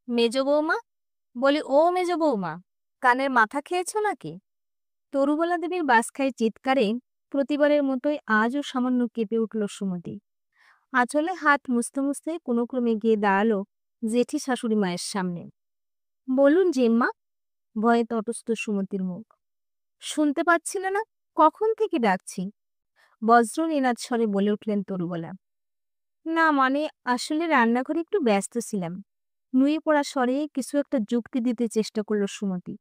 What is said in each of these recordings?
মেজ বৌমা? বলি, ও মেজ বৌমা, কানের মাথা খেয়েছো নাকি? তরুবালা দেবীর বাঁশখাই চিৎকারে প্রতিবারের মতোই আজও সামান্য কেঁপে উঠল সুমতি। আঁচলে হাত মুছতে মুছতে কোনো ক্রমে গিয়ে দাঁড়ালো জেঠি শাশুড়ি মায়ের সামনে। বলুন জেম্মা। ভয়ে তটস্থ সুমতির মুখ। শুনতে পাচ্ছিলে না? কখন থেকে ডাকছি। বজ্র নিনাদ স্বরে বলে উঠলেন তরুবালা। না মানে, আসলে রান্নাঘরে একটু ব্যস্ত ছিলাম। নুয়ে পড়া স্বরে কিছু একটা যুক্তি দিতে চেষ্টা করলো সুমতি,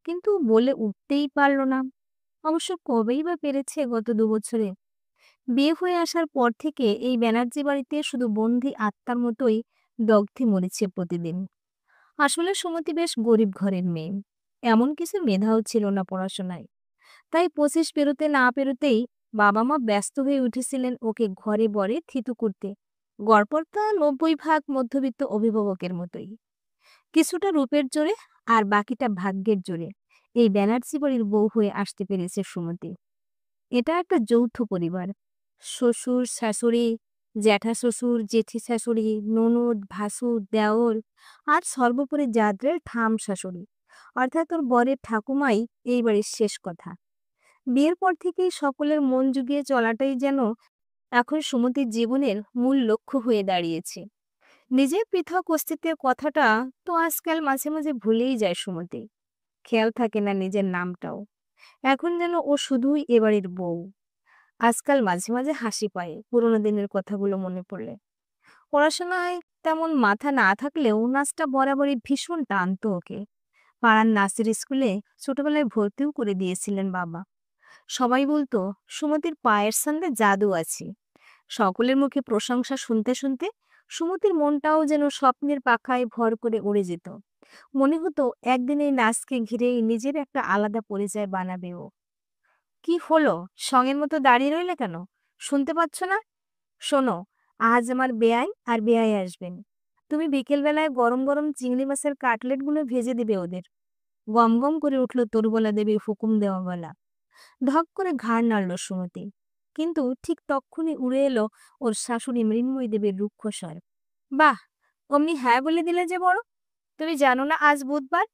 কিন্তু বলে উঠতেই পারল না। অবশ্য কবেই বা পেরেছে গত 2 বছরে। বিয়ে হয়ে আসার পর থেকে এই ব্যানার্জি বাড়িতে শুধু বন্দি আত্মার মতোই দগ্ধে মরেছে প্রতিদিন। আসলে সুমতি বেশ গরিব ঘরের মেয়ে। এমন কিছু মেধাও ছিল না পড়াশোনায়। তাই 25 পেরোতে না পেরোতেই বাবা মা ব্যস্ত হয়ে উঠেছিলেন ওকে ঘরে বরে থিতু করতে। গড়পড়তা 90% মধ্যবিত্ত অভিভাবকের মতোই। কিছুটা রূপের জোরে আর বাকিটা ভাগ্যের জোরে এই ব্যানার্জি বাড়ির বউ হয়ে আসতে পেরেছে সুমতি। এটা একটা যৌথ পরিবার। শ্বশুর শাশুড়ি, জ্যাঠা শ্বশুর, জেঠি শাশুড়ি, ননদ, ভাসুর, দেওর, আর সর্বোপরি জাদ্রের ঠাম শাশুড়ি, অর্থাৎ ওর বরের ঠাকুমাই এই বাড়ির শেষ কথা। বিয়ের পর থেকেই সকলের মন জুগিয়ে চলাটাই যেন এখন সুমতির জীবনের মূল লক্ষ্য হয়ে দাঁড়িয়েছে। নিজের পৃথক অস্তিত্বের কথাটা তো আজকাল মাঝে মাঝে ভুলেই যায় সুমতি। খেয়াল থাকে না নিজের নামটাও। এখন যেন ও শুধুই এবাড়ির বউ। আজকাল মাঝে মাঝে হাসি পায় পুরোনো দিনের কথাগুলো মনে পড়লে। পড়াশোনায় তেমন মাথা না থাকলেও নাচটা বরাবরই ভীষণ টানতো ওকে। পাড়ার নাচের স্কুলে ছোটবেলায় ভর্তিও করে দিয়েছিলেন বাবা। সবাই বলতো সুমতির পায়ের সঙ্গে জাদু আছে। সকলের মুখে প্রশংসা শুনতে শুনতে সুমতির মনটাও যেন স্বপ্নের পাখায় ভর করে উড়ে যেত। মনে হতো একদিন এই নাচকে ঘিরেই নিজের একটা আলাদা পরিচয় বানাবে ও। কি হলো? সঙের মতো দাঁড়িয়ে রইলে কেন? শুনতে পাচ্ছ না? শোনো, আজ আমার বেয়াই আর বেয়াই আসবেন। তুমি বিকেলবেলায় গরম গরম চিংড়ি মাছের কাটলেটগুলো ভেজে দিবে ওদের। গম গম করে উঠল তরুবলা দেবীর হুকুম দেওয়া গলা। ধক করে ঘাড় নাড়ল সুমতি। কিন্তু ঠিক তক্ষুনি উড়ে এলো ওর শাশুড়ি মৃন্ময়ী দেবীর রুক্ষ স্বর। বাহ, অমনি হ্যাঁ বলে দিলে যে বড়। তুমি জানো না আজ বুধবার?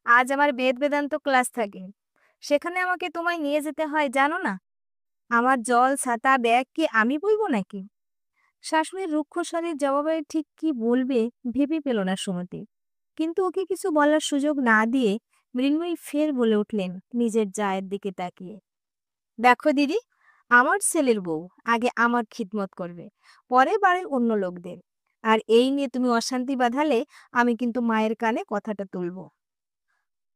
আজ আমার বেদ বেদান্ত ক্লাস থাকে। সেখানে আমাকে তোমায় নিয়ে যেতে হয়, জানো না? আমার জল ছাতা ব্যাগ কি আমি বইব নাকি? শাশুড়ির রুক্ষ স্বরের জবাবে ঠিক কি বলবে ভেবে পেল না সুমতি। কিন্তু ওকে কিছু বলার সুযোগ না দিয়ে মৃন্ময়ী ফের বলে উঠলেন নিজের জায়ের দিকে তাকিয়ে। দেখো দিদি, আমার ছেলের বউ আগে আমার খিদমত করবে, পরে বাড়ির অন্য লোকদের। আর এই নিয়ে তুমি অশান্তি বাঁধালে আমি কিন্তু মায়ের কানে কথাটা তুলবো।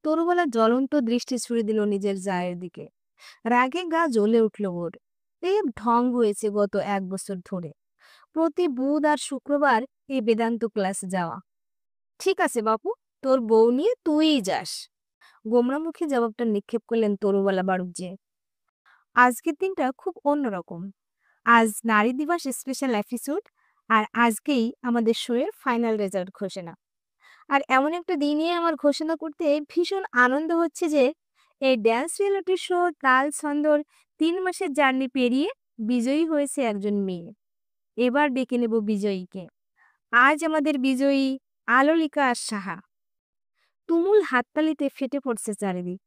তরুবালা জ্বলন্ত দৃষ্টি ছুড়ে দিল নিজের জায়ের দিকে। রাগে গা জ্বলে উঠল ওর। এই ঢং হয়েছে গত 1 বছর ধরে। প্রতি বুধ আর শুক্রবার এই বেদান্ত ক্লাসে যাওয়া। ঠিক আছে বাপু, তোর বউ নিয়ে তুইই যাস। গোমরা মুখে জবাবটা নিক্ষেপ করলেন তরুবালা বাড়ুজ্জে। আজকের দিনটা খুব অন্যরকম। আজ নারী দিবস স্পেশাল এপিসোড। আর আজকেই আমাদের শোয়ের ফাইনাল রেজাল্ট ঘোষণা। আর এমন একটা দিনে আমার ঘোষণা করতে ভীষণ আনন্দ হচ্ছে যে এই ড্যান্স রিয়েলিটি শো তাল ছন্দর 3 মাসের জার্নি পেরিয়ে বিজয়ী হয়েছে একজন মেয়ে। এবার ডেকে নেব বিজয়ীকে। আজ আমাদের বিজয়ী আলোলিকা সাহা। তুমুল হাততালিতে ফেটে পড়ছে চারিদিক।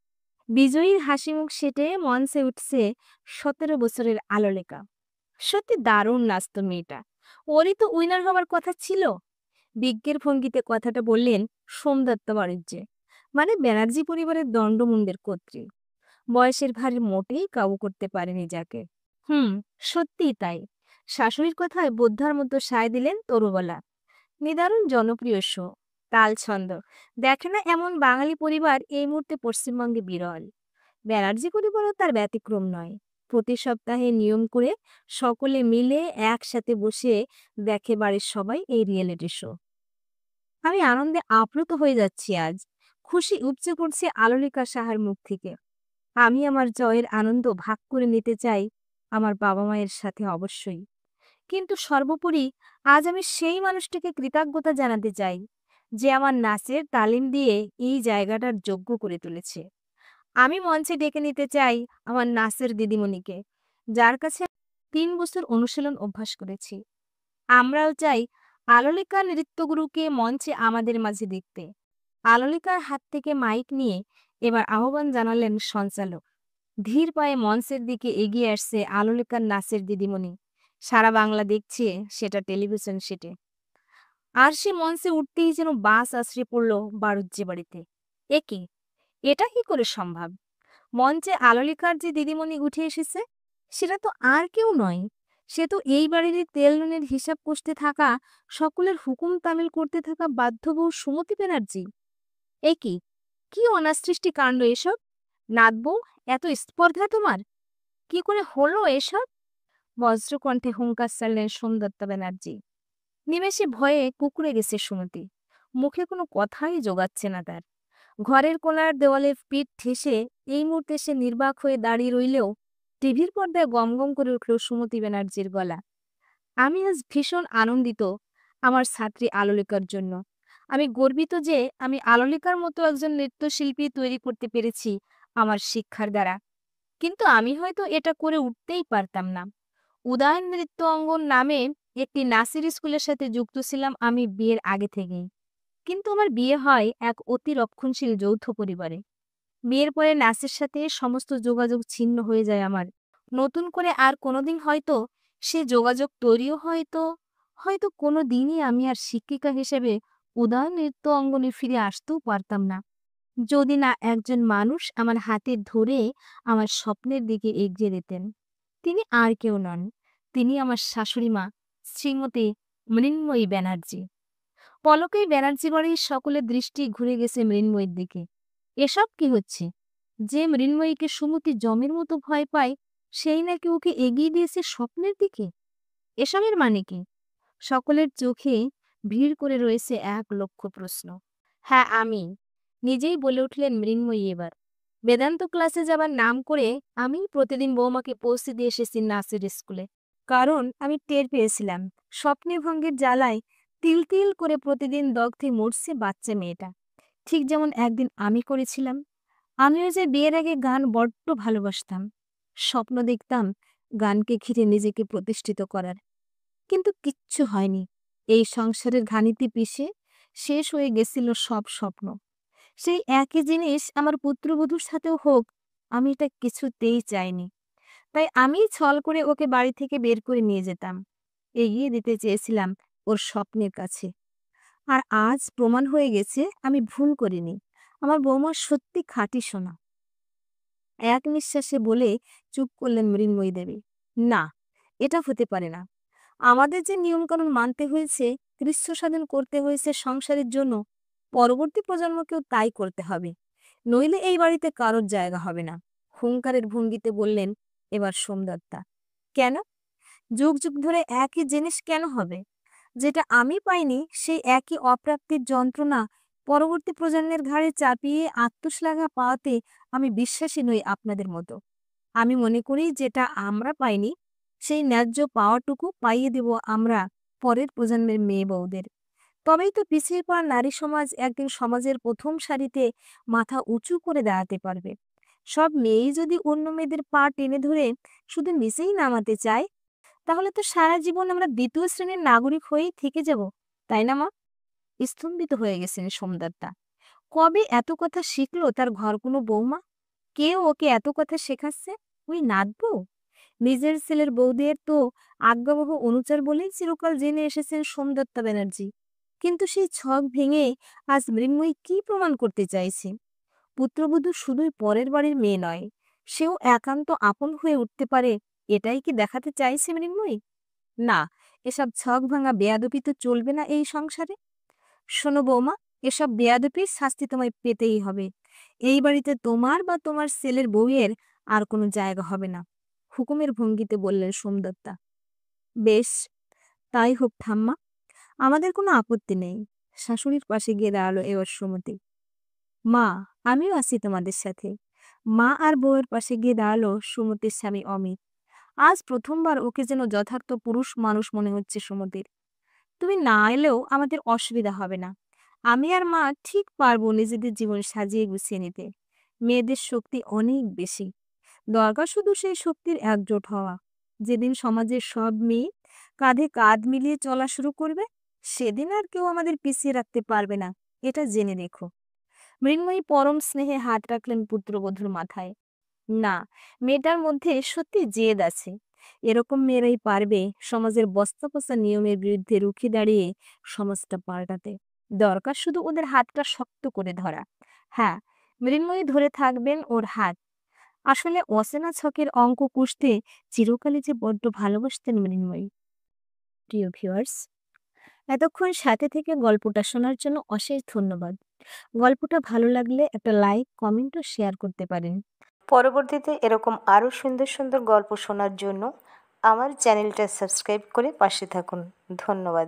বিজয়ীর হাসি মুখ সেটে মঞ্চে উঠছে 17 বছরের আলোলেকা। সত্যি দারুণ নাচত মেয়েটা। ওরই তো উইনার হবার কথা ছিল। বিজ্ঞের ভঙ্গিতে কথাটা বললেন সোমদত্ত বাণিজ্যে, মানে ব্যানার্জি পরিবারের দণ্ডমুণ্ডের কর্ত্রী। বয়সের ভারে মোটেই কাবু করতে পারেনি যাকে। হুম, সত্যিই তাই। শাশুড়ির কথায় বোদ্ধার মতো সায় দিলেন তরুবালা। নিদারুণ জনপ্রিয় শো, তাল ছন্দ। দেখে না এমন বাঙালি পরিবার এই মুহূর্তে পশ্চিমবঙ্গে বিরল। ব্যানার্জি পরিবারও তার ব্যতিক্রম নয়। প্রতি সপ্তাহে নিয়ম করে সকলে মিলে একসাথে বসে দেখে বাড়ির সবাই এই রিয়েলিটি শো। আমি আনন্দে আপ্লুত হয়ে যাচ্ছি আজ। খুশি উপচে পড়ছে আলোলিকা সাহার মুখ থেকে। আমি আমার জয়ের আনন্দ ভাগ করে নিতে চাই আমার বাবা মায়ের সাথে অবশ্যই। কিন্তু সর্বোপরি আজ আমি সেই মানুষটিকে কৃতজ্ঞতা জানাতে চাই যে আমার নাচের তালিম দিয়ে এই জায়গাটার যোগ্য করে তুলেছে। আমি মঞ্চে ডেকে নিতে চাই আমার নাচের দিদিমণিকে, যার কাছে 3 বছর অনুশীলন অভ্যাস করেছি। আমরাও চাই আলোলিকা নৃত্যগুরুকে মঞ্চে আমাদের মাঝে দেখতে। আলোলিকার হাত থেকে মাইক নিয়ে এবার আহ্বান জানালেন সঞ্চালক। ধীর পায়ে মঞ্চের দিকে এগিয়ে আসছে আলোলিকার নাচের দিদিমণি। সারা বাংলা দেখছে সেটা টেলিভিশন সেটে। আর সে মঞ্চে উঠতেই যেন বাস আছড়ে পড়ল বাড়ুজ্যে বাড়িতে। এ কি? এটা কি করে সম্ভব? মঞ্চে আলোলিকার যে দিদিমণি উঠে এসেছে, সেটা তো আর কেউ নয়। সে তো এই বাড়িরই তেল নুনের হিসাব কষতে থাকা, সকলের হুকুম তামিল করতে থাকা বাধ্য বউ সুমতি ব্যানার্জি। এ কি? কি অনাসৃষ্টি কাণ্ড এসব! নাতবউ, এত স্পর্ধা তোমার! কি করে হলো এসব? বজ্রকণ্ঠে হুঙ্কার ছাড়লেন সোমদত্তা ব্যানার্জি। নিমেষে ভয়ে কুঁকড়ে গেছে সুমতি। মুখে কোনো কথাই জোগাচ্ছে না তার। ঘরের কোণার দেওয়ালে পিঠ ঠেসে এই মুহূর্তে সে নির্বাক হয়ে দাঁড়িয়ে রইলেও টিভির পর্দায় গমগম করে উঠল সুমতি ব্যানার্জির গলা। আমি আজ ভীষণ আনন্দিত আমার ছাত্রী আলোলিকার জন্য। আমি গর্বিত যে আমি আলোলিকার মতো একজন নৃত্যশিল্পী তৈরি করতে পেরেছি আমার শিক্ষার দ্বারা। কিন্তু আমি হয়তো এটা করে উঠতেই পারতাম না। উদয়ন নৃত্য অঙ্গন নামে একটি নাচের স্কুলের সাথে যুক্ত ছিলাম আমি বিয়ের আগে থেকেই। কিন্তু আমার বিয়ে হয় এক অতি রক্ষণশীল যৌথ পরিবারে। বিয়ের পরে নাচের সাথে সমস্ত যোগাযোগ ছিন্ন হয়ে যায় আমার। নতুন করে আর কোনোদিন হয়তো সে যোগাযোগ তৈরিও হয়তো হয়তো কোনো দিনই আমি আর শিক্ষিকা হিসেবে উদয়ন নৃত্য অঙ্গনে ফিরে আসতেও পারতাম না, যদি না একজন মানুষ আমার হাতে ধরে আমার স্বপ্নের দিকে এগিয়ে দিতেন। তিনি আর কেউ নন, তিনি আমার শাশুড়ি মা, শ্রীমতী মৃন্ময়ী ব্যানার্জি। পলকেই ব্যানার্জি বাড়ির সকলের দৃষ্টি ঘুরে গেছে মৃন্ময়ীর দিকে। এসব কি হচ্ছে? যে মৃন্ময়ীকে সুমতি জমের মতো ভয় পায়, সেই নাকি ওকে এগিয়ে দিয়েছে স্বপ্নের দিকে। এসবের মানে কি? সকলের চোখে ভিড় করে রয়েছে এক লক্ষ প্রশ্ন। হ্যাঁ, আমি নিজেই বলে উঠলেন মৃন্ময়ী এবার। বেদান্ত ক্লাসে যাবার নাম করে আমি প্রতিদিন বৌমাকে পৌঁছে দিয়ে এসেছি নাচের স্কুলে। কারণ আমি টের পেয়েছিলাম স্বপ্নে ভঙ্গের জ্বালায় তিল তিল করে প্রতিদিন দগ্ধে মরছে বাচ্চা মেয়েটা। ঠিক যেমন একদিন আমি করেছিলাম। আমিও যে বিয়ের আগে গান বড্ড ভালোবাসতাম। স্বপ্ন দেখতাম গানকে ঘিরে নিজেকে প্রতিষ্ঠিত করার। কিন্তু কিচ্ছু হয়নি। এই সংসারের ঘানিতে পিষে শেষ হয়ে গেছিল সব স্বপ্ন। সেই একই জিনিস আমার পুত্রবধূর সাথেও হোক, আমি এটা কিছুতেই চাইনি। তাই আমি ছল করে ওকে বাড়ি থেকে বের করে নিয়ে যেতাম। এগিয়ে দিতে চেয়েছিলাম ওর স্বপ্নের কাছে। আর আজ প্রমাণ হয়ে গেছে আমি ভুল করিনি। আমার বৌমা সত্যি খাঁটি সোনা। এক নিঃশ্বাসে বলে চুপ করলেন মৃন্ময়ী দেবী। না, এটা হতে পারে না। আমাদের যে নিয়মকানুন মানতে হয়েছে, কৃচ্ছ সাধন করতে হয়েছে সংসারের জন্য, পরবর্তী প্রজন্মকেও তাই করতে হবে। নইলে এই বাড়িতে কারোর জায়গা হবে না। হুঙ্কারের ভঙ্গিতে বললেন এবার সোমদত্তা। কেন? যুগ যুগ ধরে একই জিনিস কেন হবে? যেটা আমি পাইনি সেই একই অপ্রাপ্তির যন্ত্রণা পরবর্তী প্রজন্মের ঘাড়ে চাপিয়ে আত্মশ্লাঘা পাওয়াতে আমি বিশ্বাসী নই আপনাদের মতো। আমি মনে করি যেটা আমরা পাইনি সেই ন্যায্য পাওয়াটুকু পাইয়ে দেব আমরা পরের প্রজন্মের মেয়ে বউদের। তবেই তো পিছিয়ে পড়া নারী সমাজ একদিন সমাজের প্রথম সারিতে মাথা উঁচু করে দাঁড়াতে পারবে। সব মেয়েই যদি অন্য মেয়েদের পা টেনে ধরে শুধু নিচেই নামাতে চায়, তাহলে তো সারা জীবন আমরা দ্বিতীয় শ্রেণীর নাগরিক হয়েই থেকে যাব, তাই না মা? স্তম্ভিত হয়ে গেছেন সোমদত্তা। কবে এত কথা শিখলো তার ঘর কোনো বৌমা? কে ওকে এত কথা শেখাচ্ছে? ওই নাতবউ? নিজের ছেলের বৌদের তো আজ্ঞাবহ অনুচার বলেই চিরকাল জেনে এসেছেন সোমদত্তা ব্যানার্জি। কিন্তু সেই ছক ভেঙে আজ মৃন্ময়ী কি প্রমাণ করতে চাইছে? পুত্রবধূ শুধুই পরের বাড়ির মেয়ে নয়, সেও একান্ত আপন হয়ে উঠতে পারে, এটাই কি দেখাতে চাইছে মৃন্ময়ী? না, এসব ছক ভাঙা বেয়াদবি তো চলবে না এই সংসারে। শোনো বৌমা, এসব বেয়াদবির শাস্তি তোমায় পেতেই হবে। এই বাড়িতে তোমার বা তোমার ছেলের বউয়ের আর কোনো জায়গা হবে না, হুকুমের ভঙ্গিতে বললেন সোমদত্তা। বেশ, তাই হোক ঠাম্মা, আমাদের কোনো আপত্তি নেই। শাশুড়ির পাশে গিয়ে দাঁড়ালো এবার সুমতি। মা, আমিও আছি তোমাদের সাথে। মা আর বউয়ের পাশে গিয়ে দাঁড়ালো সুমতির স্বামী অমিত। আজ প্রথমবার ওকে যেন যথার্থ পুরুষ মানুষ মনে হচ্ছে সুমতির। তুমি না এলেও আমাদের অসুবিধা হবে না। আমি আর মা ঠিক পারবো নিজেদের জীবন সাজিয়ে গুছিয়ে নিতে। মেয়েদের শক্তি অনেক বেশি। দরকার শুধু সেই শক্তির একজোট হওয়া। যেদিন সমাজের সব মেয়ে কাঁধে কাঁধ মিলিয়ে চলা শুরু করবে, সেদিন আর কেউ আমাদের পিছিয়ে রাখতে পারবে না, এটা জেনে রেখো। মৃন্ময়ী পরম স্নেহে হাত রাখলেন পুত্রবধূর মাথায়। না, মেয়েটার মধ্যে সত্যি জেদ আছে। এরকম মেয়েরাই পারবে সমাজের বস্তা পচা নিয়মের বিরুদ্ধে রুখে দাঁড়িয়ে সমাজটা পাল্টাতে। দরকার শুধু ওদের হাতটা শক্ত করে ধরা। হ্যাঁ, মৃন্ময়ী ধরে থাকবেন ওর হাত। আসলে অচেনা ছকের অঙ্ক কষতে চিরকালই যে বড্ড ভালোবাসতেন মৃন্ময়ী। প্রিয় ভিউয়ার্স, এতক্ষণ সাথে থেকে গল্পটা শোনার জন্য অশেষ ধন্যবাদ। গল্পটা ভালো লাগলে একটা লাইক, কমেন্ট ও শেয়ার করতে পারেন। পরবর্তীতে এরকম আরও সুন্দর সুন্দর গল্প শোনার জন্য আমার চ্যানেলটা সাবস্ক্রাইব করে পাশে থাকুন। ধন্যবাদ।